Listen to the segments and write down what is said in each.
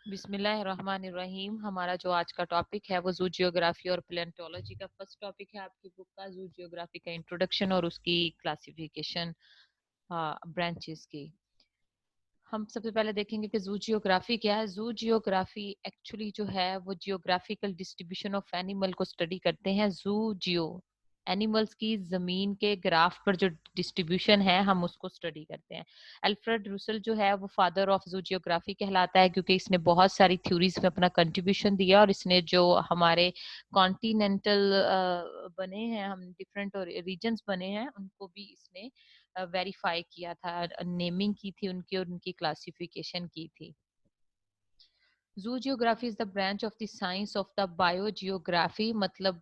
बिस्मिल्लाहिर्रहमानिर्रहीम। हमारा जो आज का टॉपिक है वो जू जियोग्राफी और प्लेंटोलॉजी का फर्स्ट टॉपिक है आपकी बुक का, जू जियोग्राफी का इंट्रोडक्शन और उसकी क्लासिफिकेशन ब्रांचेस की। हम सबसे पहले देखेंगे कि जू जियोग्राफी क्या है। जू जियोग्राफी एक्चुअली जो है वो जियोग्राफिकल डिस्ट्रीब्यूशन ऑफ एनिमल को स्टडी करते हैं। जू जियो एनिमल्स की जमीन के ग्राफ पर जो डिस्ट्रीब्यूशन है हम उसको स्टडी करते हैं। अल्फ्रेड रुसल जो है वो फादर ऑफ जू जियोग्राफी कहलाता है, क्योंकि इसने बहुत सारी थ्योरीज में अपना कंट्रीब्यूशन दिया और इसने जो हमारे कॉन्टिनेंटल बने हैं, हम डिफरेंट रीजन्स बने हैं, उनको भी इसने वेरीफाई किया था, नेमिंग की थी उनकी और उनकी क्लासिफिकेशन की थी। Zoogeography is the branch of the science of the biogeography। मतलब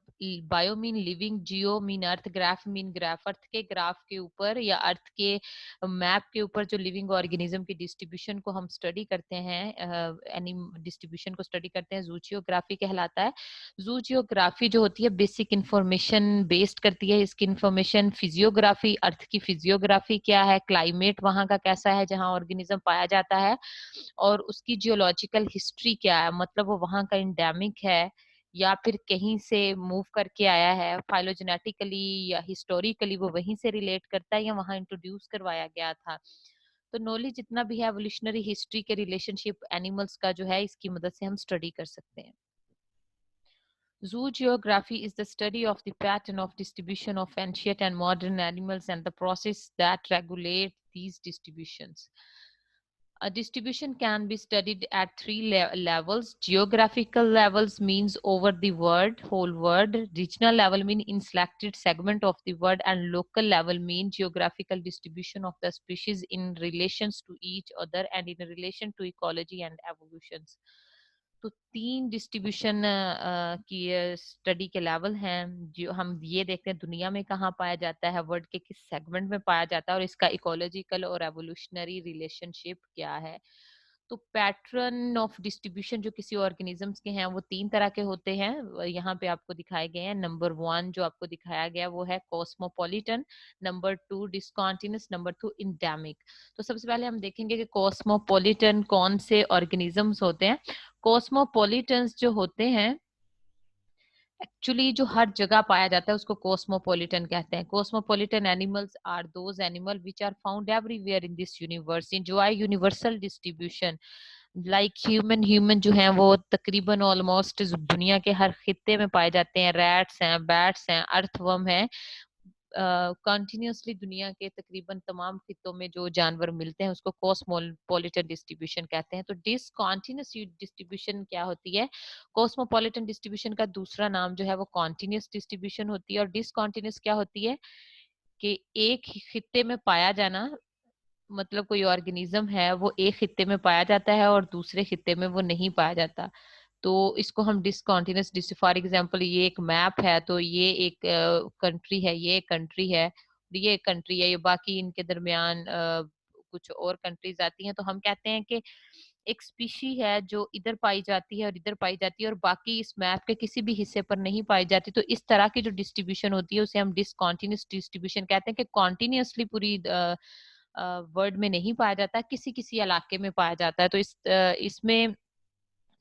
बायो मीन लिविंग, जियो मीन अर्थ, ग्राफ मीन ग्राफ, अर्थ के ग्राफ के ऊपर या अर्थ के मैप के ऊपर जो लिविंग ऑर्गेनिज्म की डिस्ट्रीब्यूशन को हम स्टडी करते हैं, एनी डिस्ट्रीब्यूशन को स्टडी करते हैं, जूजियोग्राफी कहलाता है। जूजियोग्राफी जो होती है बेसिक इंफॉर्मेशन बेस्ड करती है। इसकी इंफॉर्मेशन फिजियोग्राफी, अर्थ की फिजियोग्राफी क्या है, क्लाइमेट वहां का कैसा है जहाँ ऑर्गेनिज्म पाया जाता है, और उसकी जियोलॉजिकल हिस्ट्री क्या है, मतलब वो वहां का इंडेमिक है या फिर कहीं से मूव करके आया है, फाइलोजेनेटिकली या हिस्टोरिकली वो वहीं से रिलेट करता है या वहां इंट्रोड्यूस करवाया गया था। तो नॉलेज जितना भी है एवोल्यूशनरी हिस्ट्री के रिलेशनशिप एनिमल्स का जो है, इसकी मदद से हम स्टडी कर सकते हैं। Zoogeography is the study of the pattern of distribution of ancient and modern animals and the process that regulate these distributions. A distribution can be studied at three levels. Geographical levels means over the world, whole world. Regional level mean in selected segment of the world, and local level mean geographical distribution of the species in relations to each other and in relation to ecology and evolutions. तो तीन distribution की study के level हैं जो हम ये देखते हैं दुनिया में कहाँ पाया जाता है, वर्ल्ड के किस सेगमेंट में पाया जाता है, और इसका इकोलॉजिकल और एवोल्यूशनरी रिलेशनशिप क्या है। तो पैटर्न ऑफ डिस्ट्रीब्यूशन जो किसी ऑर्गेनिजम्स के हैं वो तीन तरह के होते हैं, यहाँ पे आपको दिखाए गए हैं। नंबर 1 जो आपको दिखाया गया वो है कॉस्मोपॉलिटन, नंबर 2 डिस्कॉन्टिन्यूस, नंबर 2 इंडेमिक। तो सबसे पहले हम देखेंगे कि कॉस्मोपॉलिटन कौन से ऑर्गेनिजम्स होते हैं। कॉस्मोपॉलिटन्स जो होते हैं एक्चुअली जो हर जगह पाया जाता है उसको कॉस्मोपॉलिटन कहते हैं। Cosmopolitan animals are those animal which are found everywhere in this universe, enjoy universal distribution. Like human जो है वो तकरीबन ऑलमोस्ट दुनिया के हर खित्ते में पाए जाते हैं। रैट्स हैं, बैट्स हैं, अर्थवर्म है, कंटिन्यूसली दुनिया के तकरीबन तमाम खित्तों में जो जानवर मिलते हैं उसको कॉस्मोपॉलिटन डिस्ट्रीब्यूशन कहते हैं। तो डिसकॉन्टिन्यूस डिस्ट्रीब्यूशन क्या होती है? कॉस्मोपॉलिटन डिस्ट्रीब्यूशन का दूसरा नाम जो है वो कॉन्टिन्यूस डिस्ट्रीब्यूशन होती है। और डिसकॉन्टिन्यूस क्या होती है कि एक ही खित्ते में पाया जाना, मतलब कोई ऑर्गेनिज्म है वो एक खित्ते में पाया जाता है और दूसरे खित्ते में वो नहीं पाया जाता, तो इसको हम डिसकॉन्टिन्यूस डिस्ट्री, फॉर एग्जांपल ये एक मैप है तो ये एक कंट्री है, ये एक कंट्री है, ये एक कंट्री है, ये बाकी इनके दरमियान कुछ और कंट्रीज आती हैं, तो हम कहते हैं कि एक स्पीशी है जो इधर पाई जाती है और इधर पाई जाती है और बाकी इस मैप के किसी भी हिस्से पर नहीं पाई जाती। तो इस तरह की जो डिस्ट्रीब्यूशन होती है उसे हम डिसकॉन्टिन्यूस डिस्ट्रीब्यूशन कहते हैं, कि कॉन्टिन्यूसली पूरी वर्ल्ड में नहीं पाया जाता, किसी किसी इलाके में पाया जाता है। तो इसमें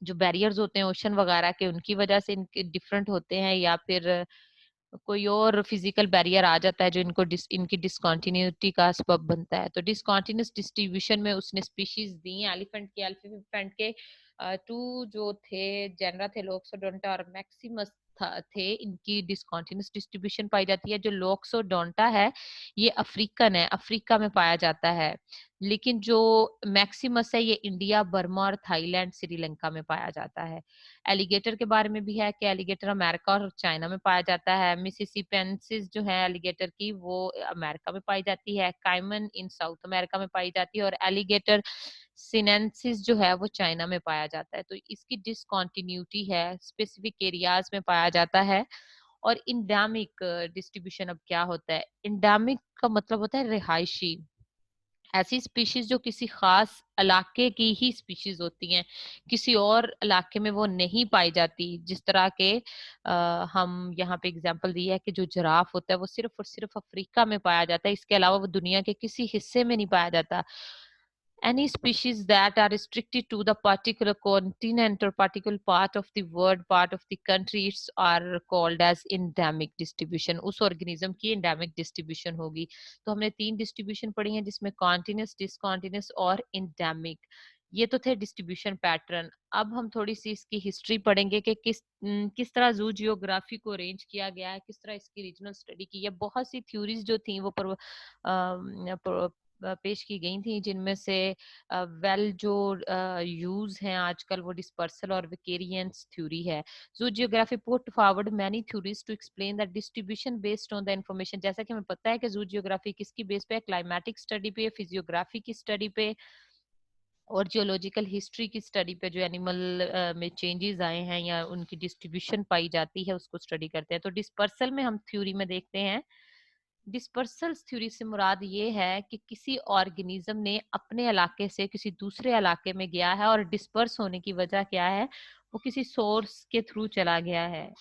जो बैरियर्स होते हैं ओशन वगैरह के, उनकी वजह से इनके डिफरेंट होते हैं, या फिर कोई और फिजिकल बैरियर आ जाता है जो इनकी डिसकंटिन्यूटी का सबब बनता है। तो डिसकंटिन्यूस डिस्ट्रीब्यूशन में उसने स्पीशीज दी हैं। एलिफेंट के टू जो थे जेनरा थे, लोक्सोडोंटा और मैक्सिमस थे, इनकी डिसकंटिन्यूस डिस्ट्रीब्यूशन पाई जाती है। जो लोक्सोडोंटा है ये अफ्रीकन है, अफ्रीका में पाया जाता है, लेकिन जो मैक्सिमस है ये इंडिया, बर्मा और थाईलैंड, श्रीलंका में पाया जाता है। एलिगेटर के बारे में भी है कि एलिगेटर अमेरिका और चाइना में पाया जाता है। मिसिसिपेंसिस जो है एलिगेटर की वो अमेरिका में पाई जाती है। काइमन इन साउथ अमेरिका में पाई जाती है और एलिगेटर सिनेंसिस जो है वो चाइना में पाया जाता है। तो इसकी डिसकंटिन्यूटी है, स्पेसिफिक एरियाज में पाया जाता है। और इंडेमिक डिस्ट्रीब्यूशन अब क्या होता है? इंडेमिक का मतलब होता है रिहायशी, ऐसी स्पीशीज जो किसी खास इलाके की ही स्पीशीज होती हैं, किसी और इलाके में वो नहीं पाई जाती। जिस तरह के हम यहाँ पे एग्जांपल दिए है कि जो जिराफ होता है वो सिर्फ और सिर्फ अफ्रीका में पाया जाता है, इसके अलावा वो दुनिया के किसी हिस्से में नहीं पाया जाता। Any species that are restricted to the particular continent or particular part of the world, part of the countries are called as endemic distribution. उस organism की endemic distribution होगी. तो हमने 3 distribution पढ़ी हैं जिसमें continuous, discontinuous और endemic. ये तो थे डिस्ट्रीब्यूशन पैटर्न. अब हम थोड़ी सी इसकी हिस्ट्री पढ़ेंगे कि किस तरह जू जियोग्राफी को अरेंज किया गया है, किस तरह इसकी रीजनल स्टडी की है. बहुत सी थ्योरीज जो थी वो पेश की गई थी, जिनमें से वेल जो यूज हैं आजकल वो डिस्पर्सल और वेकेरियंस थ्योरी है. Zoogeography put forward many theories to explain the distribution based on the information. जैसा कि हमें पता है कि जू जियोग्राफी किसकी बेस पे है, क्लाइमेटिक स्टडी पे, फिजियोग्राफी की स्टडी पे और जियोलॉजिकल हिस्ट्री की स्टडी पे. जो एनिमल में चेंजेस आए हैं या उनकी डिस्ट्रीब्यूशन पाई जाती है उसको स्टडी करते हैं. तो डिस्पर्सल में हम थ्योरी में देखते हैं, डिस्पर्सल थ्योरी से मुराद ये है कि किसी ऑर्गेनिज्म ने अपने इलाके से किसी दूसरे इलाके में गया है और डिस्पर्स होने की वजह क्या है, वो किसी सोर्स के थ्रू चला गया है.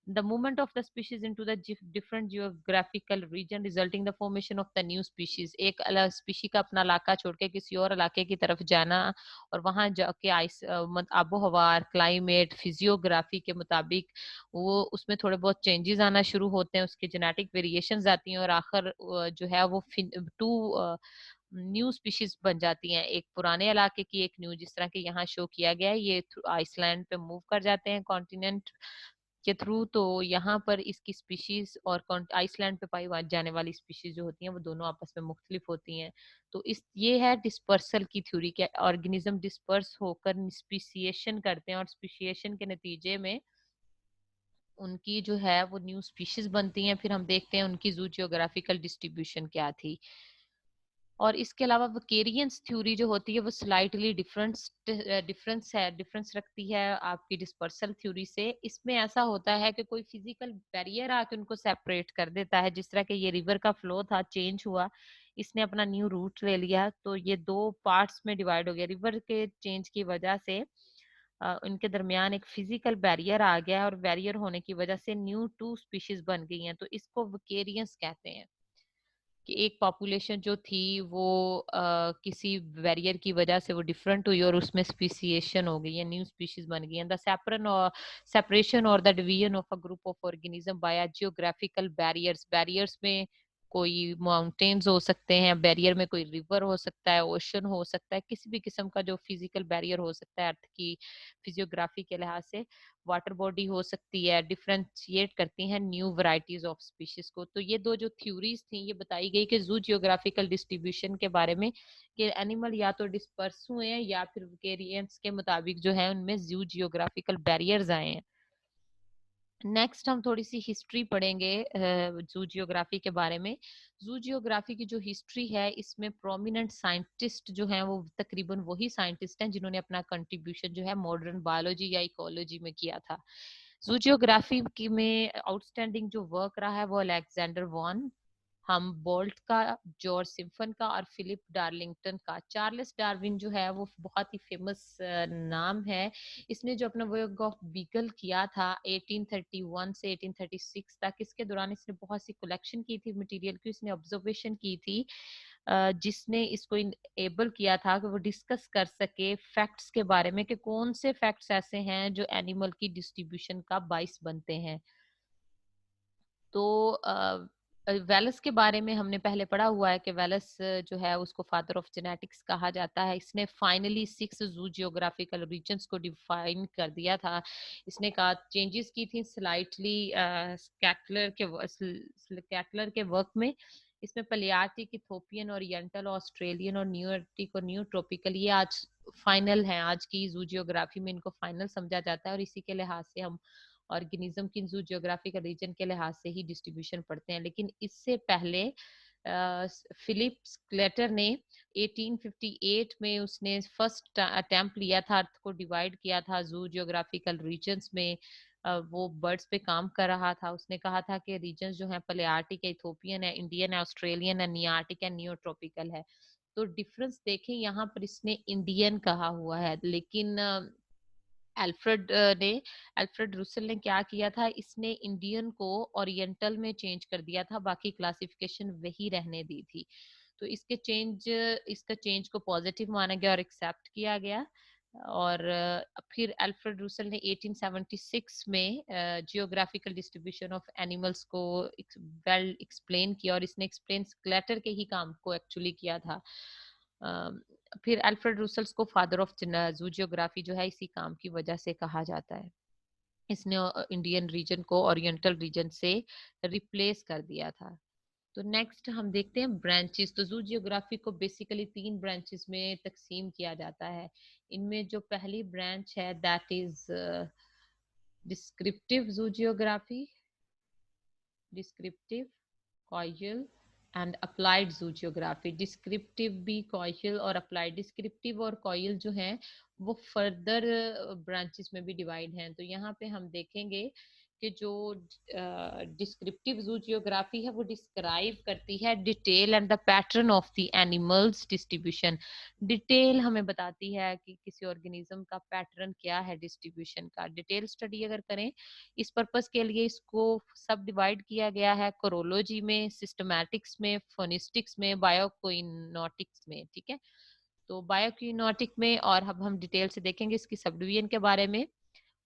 The movement of the species into the different geographical region resulting the formation of the new species. एक अलग स्पीशी का अपना इलाका छोड़ के किसी और इलाके की तरफ जाना और वहां जाके आबो हवा, क्लाइमेट, फिजियोग्राफी के मुताबिक वो उसमें थोड़े बहुत चेंजेस आना शुरू होते हैं, उसके जेनेटिक वेरिएशंस आती हैं और आखिर जो है वो टू न्यू स्पीशीज बन जाती हैं. एक पुराने इलाके की एक न्यू, जिस तरह के यहाँ शो किया गया है, ये आइसलैंड पे मूव कर जाते हैं कॉन्टिनेंट के थ्रू. तो यहाँ पर इसकी स्पीशीज और आइसलैंड पे पाई जाने वाली स्पीशीज जो होती हैं वो दोनों आपस में मुख्तलिफ होती हैं. तो इस ये है डिस्पर्सल की थ्योरी के ऑर्गेनिज्म डिस्पर्स होकर स्पीसिएशन करते हैं और स्पीसिएशन के नतीजे में उनकी जो है वो न्यू स्पीशीज बनती हैं. फिर हम देखते हैं उनकी जू जियोग्राफिकल डिस्ट्रीब्यूशन क्या थी. और इसके अलावा वेकेरियंस थ्योरी जो होती है वो स्लाइटली डिफरेंस रखती है आपकी डिस्पर्सल थ्योरी से. इसमें ऐसा होता है कि कोई फिजिकल बैरियर आके उनको सेपरेट कर देता है. जिस तरह के ये रिवर का फ्लो था, चेंज हुआ, इसने अपना न्यू रूट ले लिया, तो ये दो पार्ट्स में डिवाइड हो गया. रिवर के चेंज की वजह से उनके दरमियान एक फिजिकल बैरियर आ गया और बैरियर होने की वजह से न्यू टू स्पीशीज बन गई हैं. तो इसको वेकेरियंस कहते हैं कि एक पॉपुलेशन जो थी वो किसी बैरियर की वजह से वो डिफरेंट हुई और उसमें स्पीसिएशन हो गई है, न्यू स्पीशीज बन गई है. द सेपरेशन और the division of a group of organism by geographical barriers. Barriers में कोई माउंटेन्स हो सकते हैं, बैरियर में कोई रिवर हो सकता है, ओशन हो सकता है, किसी भी किस्म का जो फिजिकल बैरियर हो सकता है अर्थ की फिजियोग्राफी के लिहाज से. वाटर बॉडी हो सकती है, डिफ्रेंशिएट करती हैं न्यू वैरायटीज ऑफ स्पीशीज को. तो ये दो जो थ्योरीज थी ये बताई गई कि जू जियोग्राफिकल डिस्ट्रीब्यूशन के बारे में कि एनिमल या तो डिस्पर्स हुए हैं या फिर वेरिएंट्स के मुताबिक जो है उनमें जू जियोग्राफिकल बैरियर्स आए हैं. नेक्स्ट हम थोड़ी सी हिस्ट्री पढ़ेंगे जू जियोग्राफी के बारे में. जू जियोग्राफी की जो हिस्ट्री है इसमें प्रोमिनेंट साइंटिस्ट जो हैं वो तकरीबन वही साइंटिस्ट हैं जिन्होंने अपना कंट्रीब्यूशन जो है मॉडर्न बायोलॉजी या इकोलॉजी में किया था. जू जियोग्राफी की में आउटस्टैंडिंग जो वर्क रहा है वो अलेक्जेंडर वॉन हम बोल्ट का, जॉर्ज सिम्फन का और फिलिप डार्लिंगटन का. चार्ल्स डार्विन जो है वो बहुत ही फेमस नाम है. इसने जो अपना वर्क ऑफ बीगल किया था 1831 से 1836 तक, इसके दौरान इसने बहुत सी कलेक्शन की थी मटेरियल की, इसने ऑब्जर्वेशन की थी जिसने इसको एबल किया था कि वो डिस्कस कर सके फैक्ट्स के बारे में कि कौन से फैक्ट्स ऐसे हैं जो एनिमल की डिस्ट्रीब्यूशन का बाइस बनते हैं. तो वेलस के बारे में हमने पहले पढ़ा हुआ है कि वेलस जो है उसको फादर ऑफ जेनेटिक्स कहा जाता है. इसने फाइनली 6 जू जियोग्राफिकल रीजन्स को डिफाइन कर दिया था. इसने कहा चेंजेस की थी स्लाइटली कैटलर के वर्क में. इसमें पलियार्टिक, इथोपियन, ओरिएंटल, ऑस्ट्रेलियन और न्यू आर्टिक और न्यू ट्रॉपिकल ये आज फाइनल है. आज की जू जियोग्राफी में इनको फाइनल समझा जाता है और इसी के लिहाज से हम ऑर्गेनिज्म की जू जियोग्राफिकल रीजन के लिहाज से ही डिस्ट्रीब्यूशन पढ़ते हैं. लेकिन इससे पहले फिलिप स्क्लेटर ने 1858 में उसने फर्स्ट अटेम्प्ट लिया था, अर्थ को डिवाइड किया था जू जियोग्राफिकल रीजन्स में. वो बर्ड्स पे काम कर रहा था. उसने कहा था कि रीजन्स जो है पलेआर्टिक है, इथोपियन है, इंडियन है, ऑस्ट्रेलियन है, नियार्टिक है, नियोट्रॉपिकल है. तो डिफरेंस देखें यहाँ पर इसने इंडियन कहा हुआ है, लेकिन एल्फ्रेड ने एल्फ्रेड रुसेल ने क्या किया था, इसने इंडियन को ओरिएंटल में चेंज कर दिया था, बाकी क्लासिफिकेशन वही रहने दी थी. तो इसका चेंज को पॉजिटिव माना गया और एक्सेप्ट किया गया। और फिर अल्फ्रेड रूसल ने 1876 में जियोग्राफिकल डिस्ट्रीब्यूशन ऑफ एनिमल्स को वेल एक्सप्लेन किया, और इसने एक्सप्लेन स्केलेटर के ही काम को एक्चुअली किया था। फिर अल्फ्रेड रूसल्स को फादर ऑफ जू जियोग्राफी जो है इसी काम की वजह से कहा जाता है। इसने इंडियन रीजन को ओरिएंटल रीजन से रिप्लेस कर दिया था। तो नेक्स्ट हम देखते हैं ब्रांचेस। तो जू जियोग्राफी को बेसिकली 3 ब्रांचेस में तकसीम किया जाता है। इनमें जो पहली ब्रांच है दैट इज डिस्क्रिप्टिव जू geography, descriptive, coil and applied जू जियोग्राफी। डिस्क्रिप्टिव भी, कॉयल और अप्लाइड। डिस्क्रिप्टिव और कॉयल जो हैं वो फर्दर ब्रांचेस में भी डिवाइड हैं। तो यहाँ पे हम देखेंगे कि जो डिस्क्रिप्टिव जू जियोग्राफी है वो डिस्क्राइब करती है detail and the pattern of the animals distribution. Detail हमें बताती है कि किसी ऑर्गेनिज्म का पैटर्न क्या है डिस्ट्रीब्यूशन का। डिटेल स्टडी अगर करें इस पर्पस के लिए इसको सब डिवाइड किया गया है कोरोलॉजी में, सिस्टमैटिक्स में, फोनिस्टिक्स में, बायोकोइनोटिक्स में। ठीक है, तो बायोकोइनोटिक में, और अब हम डिटेल से देखेंगे इसकी सब डिवीजन के बारे में।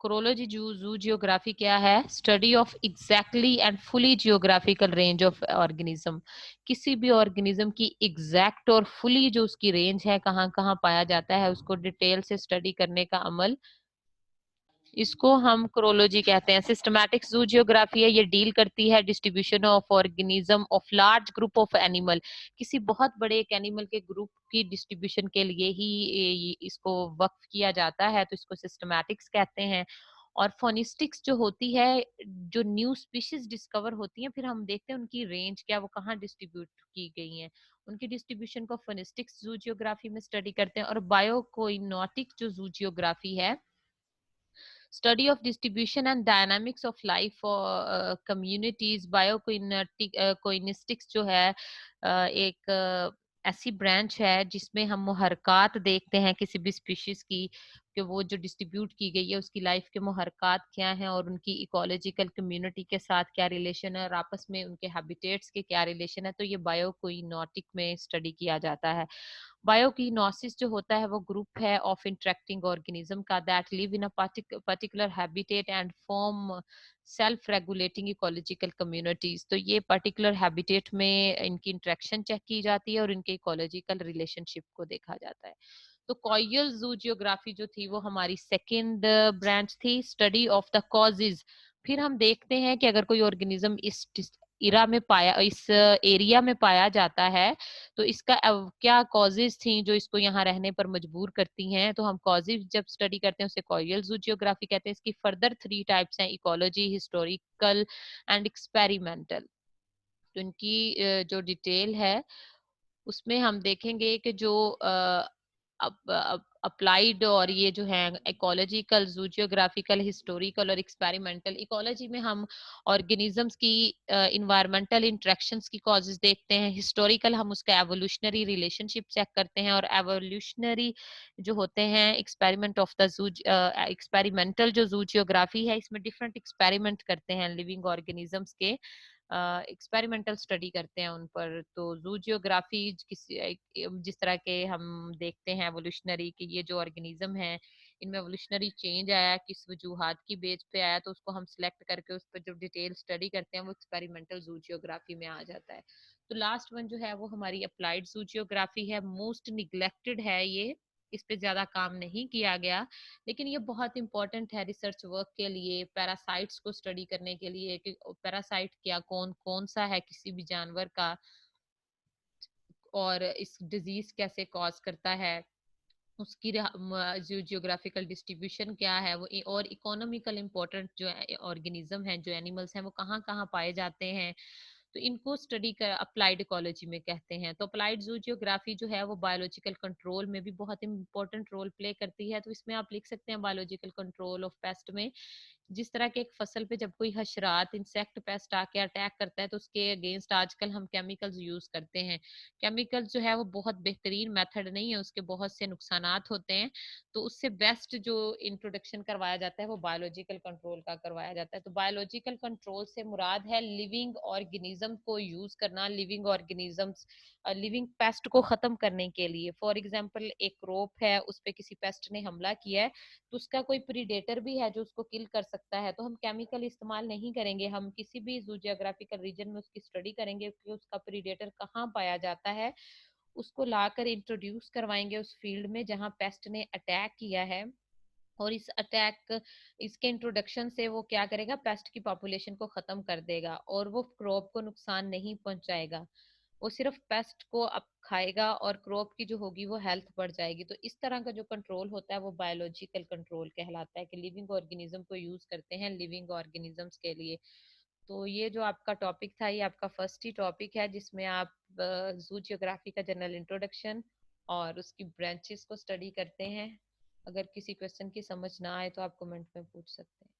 कोरोलॉजी जू जियोग्राफी क्या है? Study of exactly and fully geographical range of organism. किसी भी ऑर्गेनिज्म की एग्जैक्ट और फुली जो उसकी रेंज है, कहाँ कहाँ पाया जाता है, उसको डिटेल से स्टडी करने का अमल, इसको हम क्रोलॉजी कहते हैं। सिस्टमैटिक जू जियोग्राफी है, ये डील करती है distribution of organism of large group of animal. किसी बहुत बड़े एक एनिमल के ग्रुप की डिस्ट्रीब्यूशन के लिए ही इसको वक्फ किया जाता है, तो इसको सिस्टमैटिक्स कहते हैं। और फोनिस्टिक्स जो होती है, जो न्यू स्पीशीज डिस्कवर होती हैं, फिर हम देखते हैं उनकी रेंज क्या, वो कहाँ डिस्ट्रीब्यूट की गई हैं, उनकी डिस्ट्रीब्यूशन को फोनिस्टिक्स जू जियोग्राफी में स्टडी करते हैं। और बायोकोइनोटिक जो जू जियोग्राफी है, study of distribution and dynamics of life for communities। बायोकोइनिस्टिक्स जो है एक ऐसी ब्रांच है जिसमें हम मुहरकात देखते हैं किसी भी स्पीशीज की, कि वो जो डिस्ट्रीब्यूट की गई है उसकी लाइफ के मुहरकात क्या हैं, और उनकी इकोलॉजिकल कम्युनिटी के साथ क्या रिलेशन है, और आपस में उनके हैबिटेट्स के क्या रिलेशन है। तो ये बायोकोइनोटिक में स्टडी किया जाता है। बायोकिनोसिस जो होता है वो ग्रुप है ऑफ इंटरेक्टिंग ऑर्गेनिज्म का that live in a particular habitat and form self regulating ecological communities. तो ये पर्टिकुलर हैबिटेट में इनकी इंटरेक्शन चेक की जाती है और इनके इकोलॉजिकल रिलेशनशिप को देखा जाता है। तो कॉयल जू जियोग्राफी जो थी वो हमारी सेकेंड ब्रांच थी, स्टडी ऑफ द कॉजेज। फिर हम देखते हैं कि अगर कोई ऑर्गेनिज्म इस एरिया में पाया जाता है, तो इसका क्या कॉजेज थी जो इसको यहाँ रहने पर मजबूर करती हैं। तो हम कॉजेज जब स्टडी करते हैं उसे कॉयल जू जियोग्राफी कहते हैं। इसकी फर्दर 3 टाइप्स हैं, इकोलॉजी, हिस्टोरिकल एंड एक्सपेरिमेंटल। तो इनकी जो डिटेल है उसमें हम देखेंगे कि जो अप्लाइड और ये जो है इकोलॉजिकल, जू जियोग्राफिकल, हिस्टोरिकल और एक्सपेरिमेंटल। इकोलॉजी में हम ऑर्गेनिजम्स की इन्वायरमेंटल इंटरेक्शंस की कॉजेज देखते हैं। हिस्टोरिकल हम उसका एवोल्यूशनरी रिलेशनशिप चेक करते हैं। और एवोल्यूशनरी जो होते हैं experiment of the zoo experimental जो जू जियोग्राफी है, इसमें डिफरेंट एक्सपेरिमेंट करते हैं लिविंग ऑर्गेनिजम्स के, एक्सपेरिमेंटल स्टडी करते हैं उन पर। तो जू जियोग्राफी जिस तरह के हम देखते हैं एवोल्यूशनरी कि ये जो ऑर्गेनिज्म है इनमें एवोल्यूशनरी चेंज आया, किस वजूहात की बेस पे आया, तो उसको हम सिलेक्ट करके उस पर जो डिटेल स्टडी करते हैं वो एक्सपेरिमेंटल जू जियोग्राफी में आ जाता है। तो लास्ट वन जो है वो हमारी अप्लाइड जू जियोग्राफी है। मोस्ट निग्लेक्टेड है ये, इस पे ज्यादा काम नहीं किया गया, लेकिन ये बहुत इंपॉर्टेंट है रिसर्च वर्क के लिए, पैरासाइट्स को स्टडी करने के लिए कि पैरासाइट क्या, कौन कौन सा है किसी भी जानवर का, और इस डिजीज कैसे कॉज करता है, उसकी जो जियोग्राफिकल डिस्ट्रीब्यूशन क्या है वो, और इकोनॉमिकल इम्पोर्टेंट जो ऑर्गेनिज्म है, जो एनिमल्स हैं वो कहाँ कहाँ पाए जाते हैं, तो इनको स्टडी कर अप्लाइड इकोलॉजी में कहते हैं। तो अप्लाइड जू जियोग्राफी जो है वो बायोलॉजिकल कंट्रोल में भी बहुत इंपॉर्टेंट रोल प्ले करती है। तो इसमें आप लिख सकते हैं बायोलॉजिकल कंट्रोल ऑफ पेस्ट में, जिस तरह के एक फसल पे जब कोई हशरात, इंसेक्ट, पेस्ट आके अटैक करता है तो उसके अगेंस्ट आजकल हम केमिकल्स यूज करते हैं। केमिकल जो है वो बहुत बेहतरीन मेथड नहीं है, उसके बहुत से नुकसानात होते हैं। तो उससे बेस्ट जो इंट्रोडक्शन करवाया जाता है वो बायोलॉजिकल कंट्रोल का करवाया जाता है। तो बायोलॉजिकल कंट्रोल से मुराद है लिविंग ऑर्गेनिज्म को यूज करना, लिविंग ऑर्गेनिजम्स लिविंग पेस्ट को खत्म करने के लिए। फॉर एग्जांपल एक क्रॉप है, उस पे किसी पेस्ट ने हमला किया है, तो उसका कोई प्रीडेटर भी है जो उसको किल कर सकता है, तो हम केमिकल इस्तेमाल नहीं करेंगे, हम किसी भी जू जियोग्राफिकल रीजन में उसकी स्टडी करेंगे कि उसका प्रीडेटर कहाँ पाया जाता है, उसको लाकर इंट्रोड्यूस करवाएंगे उस फील्ड में जहाँ पेस्ट ने अटैक किया है। और इसके इंट्रोडक्शन से वो क्या करेगा, पेस्ट की पॉपुलेशन को खत्म कर देगा और वो क्रॉप को नुकसान नहीं पहुंचाएगा, वो सिर्फ पेस्ट को अब खाएगा और क्रॉप की जो होगी वो हेल्थ बढ़ जाएगी। तो इस तरह का जो कंट्रोल होता है वो बायोलॉजिकल कंट्रोल कहलाता है, कि लिविंग ऑर्गेनिज्म को यूज करते हैं लिविंग ऑर्गेनिजम्स के लिए। तो ये जो आपका टॉपिक था, ये आपका फर्स्ट ही टॉपिक है जिसमें आप जू जियोग्राफी का जनरल इंट्रोडक्शन और उसकी ब्रांचेस को स्टडी करते हैं। अगर किसी क्वेश्चन की समझ ना आए तो आप कमेंट में पूछ सकते हैं।